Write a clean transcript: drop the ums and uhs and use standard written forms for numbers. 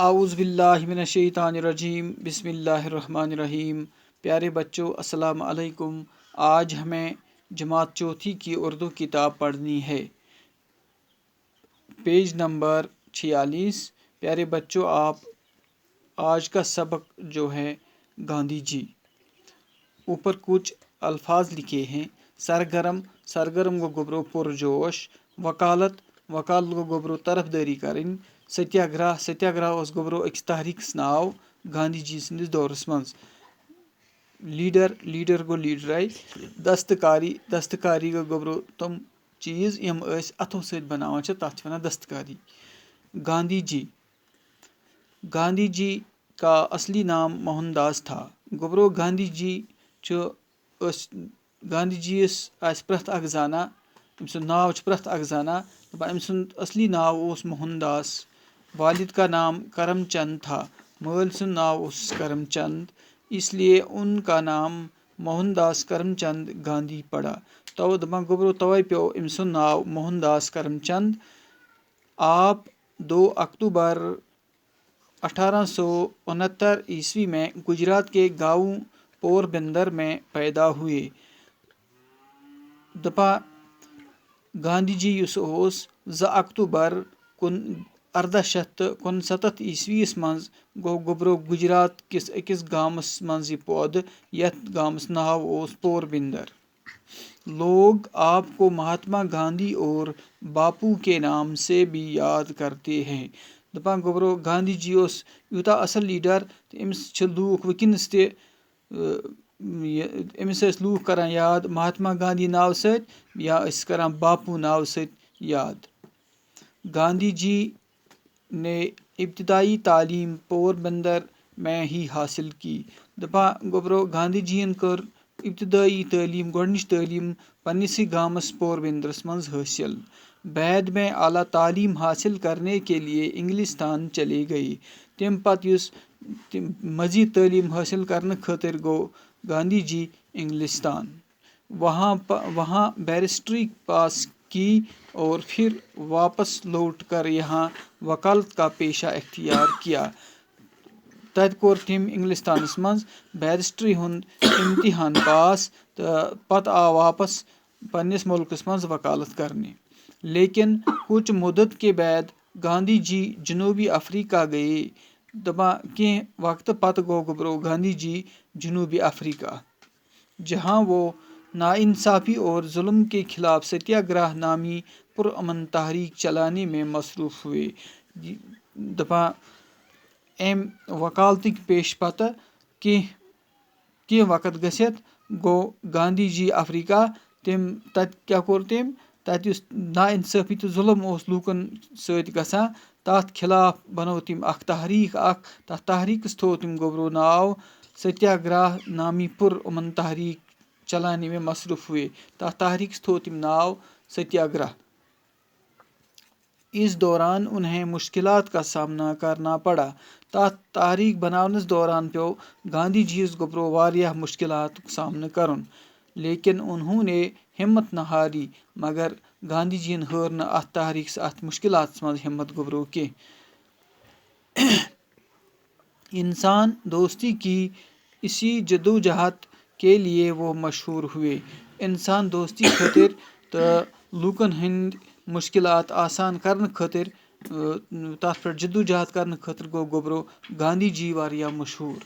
اعوذ باللہ من الشیطان الرجیم بسم اللہ الرحمن الرحیم۔ پیارے بچوں السلام علیکم۔ آج ہمیں جماعت چوتھی کی اردو کتاب پڑھنی ہے، پیج نمبر 46۔ پیارے بچوں آج کا سبق جو ہے گاندھی جی، اوپر کچھ الفاظ لکھے ہیں۔ سرگرم گو گبرو پرجوش، وکالت گو گبرو طرف داری کریں، ستیاگرہ اس گبرو اکس تحریک ناو گاندھی جی سندس دورس مز، لیڈر گو لیڈرائی، دستکاری گو گبرو تم چیز یم اتھو ست بناوان تتھ ونان دستکاری۔ گاندھی جی کا اصلی نام موہن داس تھا۔ گبرو گاندھی جی آس پرٛٮ۪تھ اکھ زانان، أمۍ سُنٛد ناو چھُ پرٛٮ۪تھ اکھ زانان۔ أمۍ سُنٛد اصلی ناو اوس موہن داس، والد کا نام کرم چند تھا، مٲلۍ سُنٛد ناو اوس کرم چند، اس لیے ان کا نام موہن داس کرم چند گاندھی پڑا۔ دپان گوٚبروٗ توے پیو أمۍ سُنٛد ناو موہن داس کرم چند۔ آپ 2 اکتوبر 1869 میں گجرات کے گاؤں پور بندر میں پیدا ہوئے۔ دپان گاندھی جی یُس اوس 2 اکتوبر 1869 مز گو گوٚبروو گجرات کس أکِس گامس منٛز یہِ پٲدٕ یتھ گامس ناو اوس پور بندر۔ لوگ آپ کو مہاتما گاندھی اور باپو کے نام سے بھی یاد کرتے ہیں۔ دپان گوٚبروو گاندھی جی اوس یوٗتاہ اصل لیڈر تہٕ أمِس چھِ لوٗکھ وٕنکیٚنس تہِ أمِس ٲسۍ لوٗکھ کران یاد مہاتما گاندھی ناو سۭتۍ یا ٲسۍ کران باپو ناو سۭتۍ یاد۔ گاندھی جی نے ابتدائی تعلیم پور بندر میں ہی حاصل کی۔ دپان گوٚبروو گاندھی جی ین کٔر ابتدائی تعلیم گۄڈنِچ تعلیم پننسٕے گامس پور بندرس منٛز حٲصل۔ بعد میں اعلیٰ تعلیم حاصل کرنے کے لیے انگلستان چلے گئے۔ تمہِ پتہٕ یُس مزید تعلیم حٲصل کرنہٕ خٲطرٕ گوٚو گاندھی جی انگلستان، وہاں بیرسٹری پاس کی اور پھر واپس لوٹ کر یہاں وکالت کا پیشہ اختیار کیا۔ تتہِ کوٚر تٔمۍ انگلستانس منٛز بیرسٹری ہُنٛد امتحان پاس تہٕ پتہٕ آو واپس پننس ملکس منٛز وکالت کرنے۔ لیکن کچھ مدت کے بعد گاندھی جی جنوبی افریقہ گئے۔ دپان کینٛہہ وقتہٕ پتہٕ گوٚو گوٚبروو گاندھی جی جنوبی افریقہ، جہاں وہ ناانصافی اور ظلم کے خلاف ستیاگرہ نامی پرامن تحریک چلانے میں مصروف ہوئے۔ دپان امہِ وکالتٕکۍ پیش پتہٕ کینٛہہ وقت گٔژھِتھ گوٚو گاندھی جی افریقہ۔ تتہِ کیٛاہ کوٚر تٔمۍ؟ تتہِ یُس ناانصٲفی تہٕ ظلم اوس لوٗکن سۭتۍ گژھان تتھ خلاف بنوو تٔمۍ اکھ تحریک تتھ تحریکس تھوو تٔمۍ گوٚبروو ناو ستیاگرہ نامی پرامن تحریک چلانے میں مصروف ہوئے۔ تتھ تحریکس تھوو تٔمۍ ناو ستیاگرہ۔ اس دوران انہیں مشکلات کا سامنا کرنا پڑا۔ تتھ تحریک بناونس دوران پیو گاندھی جی یس گوٚبروو واریاہ مشکلاتُک سامنہٕ کرُن، لیکن انہوں نے ہمت نہ ہاری۔ مگر گاندھی جی ین ہٲر نہٕ اتھ مشکلاتس منٛز ہمت گوٚبروو کینٛہہ۔ انسان دوستی کی اسی جدوجہد کے لیے وہ مشہور ہوئے۔ انسان دوستی خٲطرٕ تہٕ لوٗکن ہٕنٛدۍ مشکلات آسان کرنہٕ خٲطرٕ تتھ پٮ۪ٹھ جدوجہد کرنہٕ خٲطرٕ گوٚو گوٚبروو گاندھی جی واریاہ مشہوٗر۔